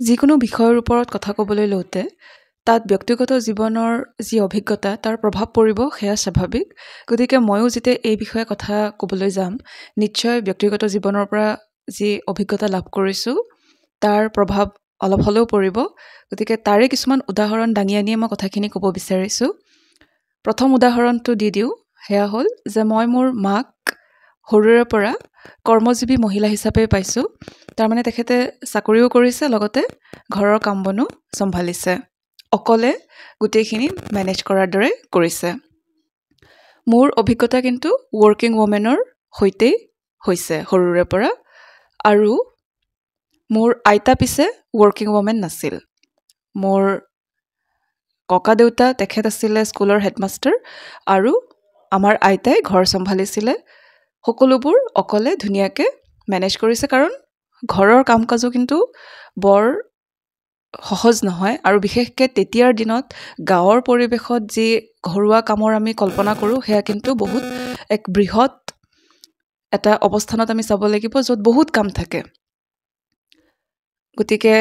যিকোনো বিষয়ৰ ওপৰত কথা ক'বলৈ লওঁতে তাত ব্যক্তিগত জীৱনৰ যি অভিজ্ঞতা তাৰ প্ৰভাৱ পৰিব সেয়া স্বাভাৱিক। গতিকে ময়ো যেতিয়া এই বিষয়ে কথা ক'বলৈ যাম, নিশ্চয় ব্যক্তিগত জীৱনৰ পৰা যি অভিজ্ঞতা লাভ কৰিছোঁ তাৰ প্ৰভাৱ অলপ হ'লেও পৰিব। গতিকে তাৰে কিছুমান উদাহৰণ দাঙি আনিয়ে মই কথাখিনি ক'ব বিচাৰিছোঁ। প্ৰথম উদাহৰণটো দি দিওঁ, সেয়া হ'ল যে মই মোৰ মাক সৰুৰে পৰা কৰ্মজীৱী মহিলা হিচাপে পাইছোঁ। তাৰমানে তেখেতে চাকৰিও কৰিছে, লগতে ঘৰৰ কাম বনো চম্ভালিছে, অকলে গোটেইখিনি মেনেজ কৰাৰ দৰে কৰিছে। মোৰ অভিজ্ঞতা কিন্তু ৱৰ্কিং ৱমেনৰ সৈতেই হৈছে সৰুৰে পৰা। আৰু মোৰ আইতা পিছে ৱৰ্কিং ৱমেন নাছিল। মোৰ ককা দেউতা তেখেত আছিলে স্কুলৰ হেডমাষ্টাৰ, আৰু আমাৰ আইতাই ঘৰ চম্ভালিছিলে। সকলোবোৰ অকলে ধুনীয়াকৈ মেনেজ কৰিছে, কাৰণ ঘৰৰ কাম কাজো কিন্তু বৰ সহজ নহয়। আৰু বিশেষকৈ তেতিয়াৰ দিনত গাঁৱৰ পৰিৱেশত যি ঘৰুৱা কামৰ আমি কল্পনা কৰোঁ সেয়া কিন্তু বহুত এক বৃহৎ এটা অৱস্থানত আমি চাব লাগিব, য'ত বহুত কাম থাকে। গতিকে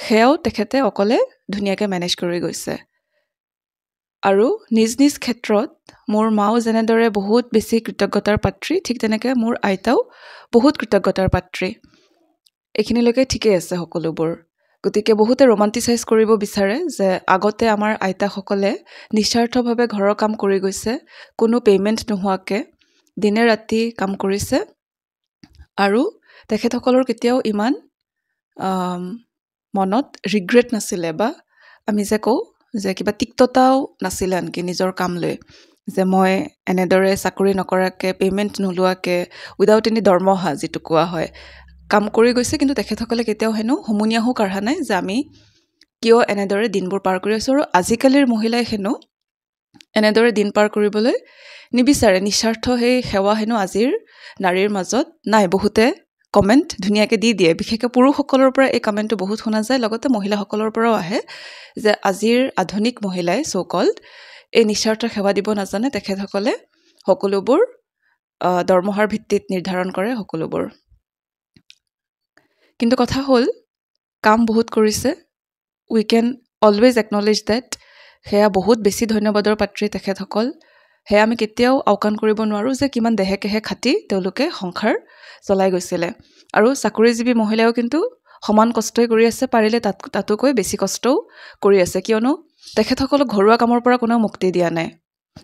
সেয়াও তেখেতে অকলে ধুনীয়াকৈ মেনেজ কৰি গৈছে। আৰু নিজ নিজ ক্ষেত্ৰত মোৰ মাও যেনেদৰে বহুত বেছি কৃতজ্ঞতাৰ পাত্ৰী, ঠিক তেনেকৈ মোৰ আইতাও বহুত কৃতজ্ঞতাৰ পাত্ৰী। এইখিনিলৈকে ঠিকেই আছে সকলোবোৰ। গতিকে বহুতে ৰোমাণ্টিচাইজ কৰিব বিচাৰে যে আগতে আমাৰ আইতাসকলে নিস্বাৰ্থভাৱে ঘৰৰ কাম কৰি গৈছে, কোনো পে'মেণ্ট নোহোৱাকৈ দিনে ৰাতি কাম কৰিছে, আৰু তেখেতসকলৰ কেতিয়াও ইমান মনত ৰিগ্ৰেট নাছিলে, বা আমি যে কওঁ যে কিবা তিক্ততাও নাছিলে আনকি নিজৰ কাম লৈ, যে মই এনেদৰে চাকৰি নকৰাকৈ পে'মেণ্ট নোলোৱাকৈ উইদাউট এনি দৰমহা যিটো কোৱা হয় কাম কৰি গৈছে। কিন্তু তেখেতসকলে কেতিয়াও হেনো হুমুনিয়াহো কাঢ়া নাই যে আমি কিয় এনেদৰে দিনবোৰ পাৰ কৰি আছোঁ। আৰু আজিকালিৰ মহিলাই হেনো এনেদৰে দিন পাৰ কৰিবলৈ নিবিচাৰে। নিস্বাৰ্থ সেই সেৱা হেনো আজিৰ নাৰীৰ মাজত নাই। বহুতে কমেণ্ট ধুনীয়াকৈ দি দিয়ে, বিশেষকৈ পুৰুষসকলৰ পৰা এই কমেণ্টটো বহুত শুনা যায়, লগতে মহিলাসকলৰ পৰাও আহে যে আজিৰ আধুনিক মহিলাই চ'-কল্ড এই নিস্বাৰ্থ সেৱা দিব নাজানে। তেখেতসকলে সকলোবোৰ দৰমহাৰ ভিত্তিত নিৰ্ধাৰণ কৰে সকলোবোৰ। কিন্তু কথা হ'ল কাম বহুত কৰিছে, we can always acknowledge that. সেয়া বহুত বেছি ধন্যবাদৰ পাত্ৰী তেখেতসকল। সেয়া আমি কেতিয়াও আওকাণ কৰিব নোৱাৰোঁ যে কিমান দেহে কেহে খাটি তেওঁলোকে সংসাৰ চলাই গৈছিলে। আৰু চাকৰিজীৱী মহিলাইও কিন্তু সমান কষ্টই কৰি আছে, পাৰিলে তাতোকৈ বেছি কষ্টও কৰি আছে, কিয়নো তেখেতসকলক ঘৰুৱা কামৰ পৰা কোনেও মুক্তি দিয়া নাই,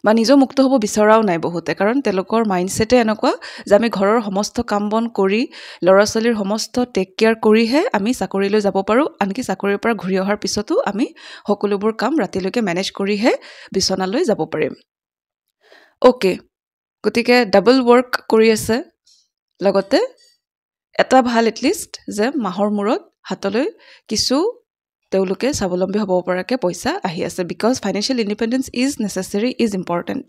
বা নিজেও মুক্ত হ'ব বিচৰাও নাই বহুতে। কাৰণ তেওঁলোকৰ মাইণ্ডছেটে এনেকুৱা যে আমি ঘৰৰ সমস্ত কাম বন কৰি ল'ৰা ছোৱালীৰ সমস্ত টেক কেয়াৰ কৰিহে আমি চাকৰিলৈ যাব পাৰোঁ, আনকি চাকৰিৰ পৰা ঘূৰি অহাৰ পিছতো আমি সকলোবোৰ কাম ৰাতিলৈকে মেনেজ কৰিহে বিচনালৈ যাব পাৰিম। অ'কে, গতিকে ডাবল ৱৰ্ক কৰি আছে, লগতে এটা ভাল এটলিষ্ট যে মাহৰ মূৰত হাতলৈ কিছু তেওঁলোকে স্বাৱলম্বী হ'ব পৰাকৈ পইচা আহি আছে, because financial independence is necessary, is important.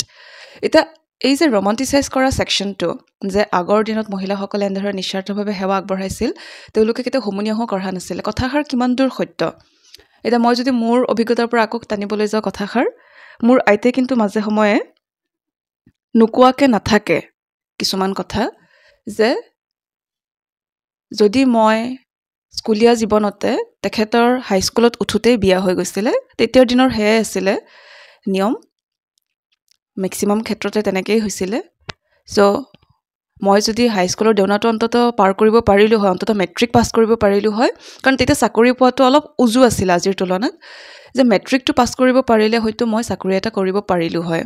এতিয়া এই যে ৰোমাণ্টিচাইজ কৰা ছেকশ্যনটো, যে আগৰ দিনত মহিলাসকলে এনেদৰে নিস্বাৰ্থভাৱে সেৱা আগবঢ়াইছিল, তেওঁলোকে কেতিয়াও হুমুনিয়াহো কঢ়া নাছিলে। কথাষাৰ কিমান দূৰ সত্য? এতিয়া মই যদি মোৰ অভিজ্ঞতাৰ পৰা আকৌ টানিবলৈ যাওঁ কথাষাৰ, মোৰ আইতাই কিন্তু মাজে সময়ে নোকোৱাকৈ নাথাকে কিছুমান কথা, যে যদি মই স্কুলীয়া জীৱনতে তেখেতৰ হাইস্কুলত উঠোঁতেই বিয়া হৈ গৈছিলে, তেতিয়াৰ দিনৰ সেয়াই আছিলে নিয়ম, মেক্সিমাম ক্ষেত্ৰতে তেনেকেই হৈছিলে। চ' মই যদি হাইস্কুলৰ দেওনাটো অন্তত পাৰ কৰিব পাৰিলোঁ হয়, অন্তত মেট্ৰিক পাছ কৰিব পাৰিলোঁ হয়, কাৰণ তেতিয়া চাকৰি পোৱাটো অলপ উজু আছিলে আজিৰ তুলনাত, যে মেট্ৰিকটো পাছ কৰিব পাৰিলে হয়তো মই চাকৰি এটা কৰিব পাৰিলোঁ হয়।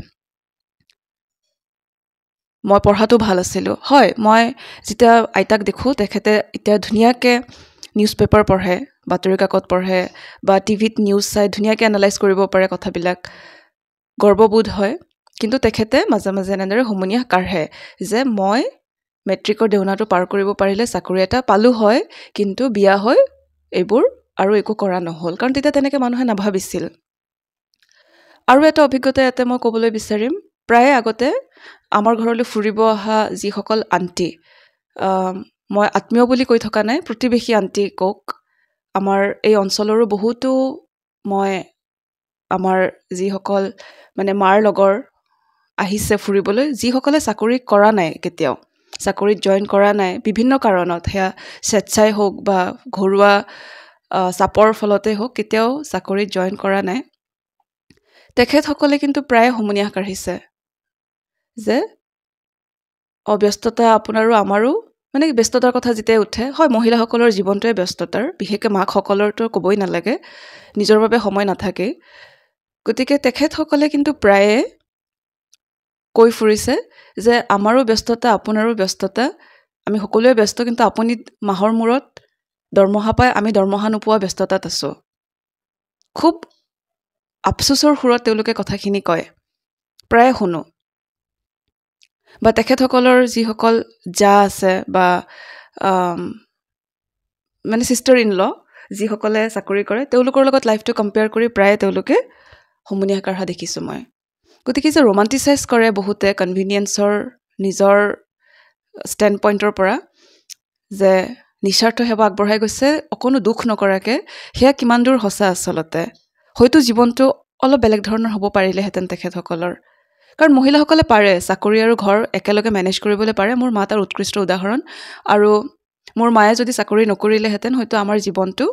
মই পঢ়াটো ভাল আছিলোঁ, হয়। মই যেতিয়া আইতাক দেখোঁ, তেখেতে এতিয়া ধুনীয়াকৈ নিউজ পেপাৰ পঢ়ে, বাতৰি কাকত পঢ়ে, বা টিভিত নিউজ চাই ধুনীয়াকৈ এনালাইজ কৰিব পাৰে কথাবিলাক, গৰ্ববোধ হয়। কিন্তু তেখেতে মাজে মাজে এনেদৰে হুমুনিয়াহ কাঢ়ে যে মই মেট্ৰিকৰ দেওনাটো পাৰ কৰিব পাৰিলে চাকৰি এটা পালোঁ হয়, কিন্তু বিয়া হৈ এইবোৰ আৰু একো কৰা নহ'ল, কাৰণ তেতিয়া তেনেকৈ মানুহে নাভাবিছিল। আৰু এটা অভিজ্ঞতা ইয়াতে মই ক'বলৈ বিচাৰিম। প্ৰায়ে আগতে আমাৰ ঘৰলৈ ফুৰিব অহা যিসকল আণ্টি, মই আত্মীয় বুলি কৈ থকা নাই, প্ৰতিবেশী আণ্টি কওক, আমাৰ এই অঞ্চলৰো বহুতো মই আমাৰ যিসকল মানে মাৰ লগৰ আহিছে ফুৰিবলৈ, যিসকলে চাকৰি কৰা নাই, কেতিয়াও চাকৰিত জইন কৰা নাই বিভিন্ন কাৰণত, সেয়া স্বেচ্ছাই হওক বা ঘৰুৱা চাপৰ ফলতে হওক কেতিয়াও চাকৰিত জইন কৰা নাই। তেখেতসকলে কিন্তু প্ৰায়ে হুমুনিয়াহ কাঢ়িছে যে ব্যস্ততা আপোনাৰো আমাৰো, মানে ব্যস্ততাৰ কথা যেতিয়াই উঠে, হয় মহিলাসকলৰ জীৱনটোৱে ব্যস্ততাৰ, বিশেষকৈ মাকসকলৰতো ক'বই নালাগে, নিজৰ বাবে সময় নাথাকেই। গতিকে তেখেতসকলে কিন্তু প্ৰায়ে কৈ ফুৰিছে যে আমাৰো ব্যস্ততা আপোনাৰো ব্যস্ততা, আমি সকলোৱে ব্যস্ত, কিন্তু আপুনি মাহৰ মূৰত দৰমহা পাই, আমি দৰমহা নোপোৱা ব্যস্ততাত আছোঁ। খুব আফচোচৰ সুৰত তেওঁলোকে কথাখিনি কয়, প্ৰায়ে শুনো। বা তেখেতসকলৰ যিসকল জা আছে বা মানে ছিষ্টাৰ ইন ল যিসকলে চাকৰি কৰে, তেওঁলোকৰ লগত লাইফটো কম্পেয়াৰ কৰি প্ৰায়ে তেওঁলোকে হুমুনিয়াহ কাঢ়া দেখিছোঁ মই। গতিকে যে ৰোমাণ্টিচাইজ কৰে বহুতে কনভিনিয়েঞ্চৰ নিজৰ ষ্টেণ্ড পইণ্টৰ পৰা, যে নিস্বাৰ্থ সেৱা আগবঢ়াই গৈছে অকণো দুখ নকৰাকৈ, সেয়া কিমান দূৰ সঁচা আচলতে? হয়তো জীৱনটো অলপ বেলেগ ধৰণৰ হ'ব পাৰিলেহেঁতেন তেখেতসকলৰ, কাৰণ মহিলাসকলে পাৰে চাকৰি আৰু ঘৰ একেলগে মেনেজ কৰিবলৈ পাৰে। মোৰ মা তাৰ উৎকৃষ্ট উদাহৰণ। আৰু মোৰ মায়ে যদি চাকৰি নকৰিলেহেঁতেন হয়তো আমাৰ জীৱনটো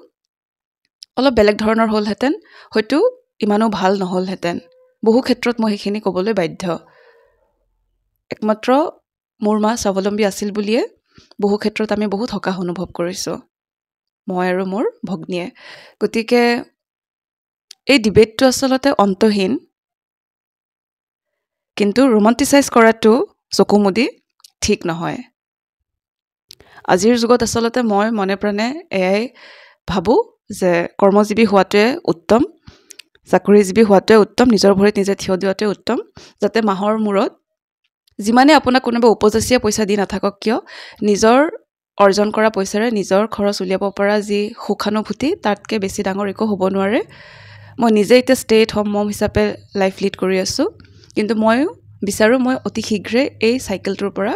অলপ বেলেগ ধৰণৰ হ'লহেঁতেন, হয়তো ইমানো ভাল নহ'লহেঁতেন। বহু ক্ষেত্ৰত মই সেইখিনি ক'বলৈ বাধ্য। একমাত্ৰ মোৰ মা স্বাৱলম্বী আছিল বুলিয়ে বহু ক্ষেত্ৰত আমি বহুত সকাহ অনুভৱ কৰিছোঁ, মই আৰু মোৰ ভগ্নীয়ে। গতিকে এই ডিবেটটো আচলতে অন্তহীন, কিন্তু ৰোমাণ্টিচাইজ কৰাটো চকু মুদি ঠিক নহয়। আজিৰ যুগত আচলতে মই মনে প্ৰাণে এয়াই ভাবোঁ যে কৰ্মজীৱী হোৱাটোৱে উত্তম, চাকৰিজীৱী হোৱাটোৱে উত্তম, নিজৰ ভৰিত নিজে থিয় দিয়াটোৱে উত্তম। যাতে মাহৰ মূৰত যিমানে আপোনাক কোনোবা উপজাচীয়ে পইচা দি নাথাকক কিয়, নিজৰ অৰ্জন কৰা পইচাৰে নিজৰ খৰচ উলিয়াব পৰা যি সুখানুভূতি, তাতকৈ বেছি ডাঙৰ একো হ'ব নোৱাৰে। মই নিজে এতিয়া ষ্টে এট হোম মম হিচাপে লাইফ লিড কৰি আছোঁ, কিন্তু ময়ো বিচাৰোঁ মই অতি শীঘ্ৰে এই চাইকেলটোৰ পৰা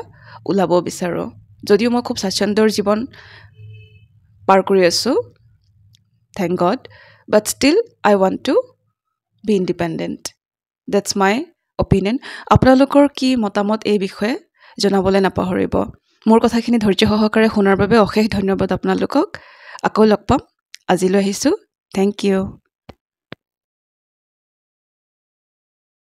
ওলাব বিচাৰোঁ। যদিও মই খুব স্বাচ্ছন্দ্যৰ জীৱন পাৰ কৰি আছোঁ, thank God, but still I want to be independent. That's my opinion. আপোনালোকৰ কি মতামত এই বিষয়ে জনাবলৈ নাপাহৰিব। মোৰ কথাখিনি ধৈৰ্য সহকাৰে শুনাৰ বাবে অশেষ ধন্যবাদ আপোনালোকক। আকৌ লগ পাম। আজিলৈ আহিছোঁ। Thank U.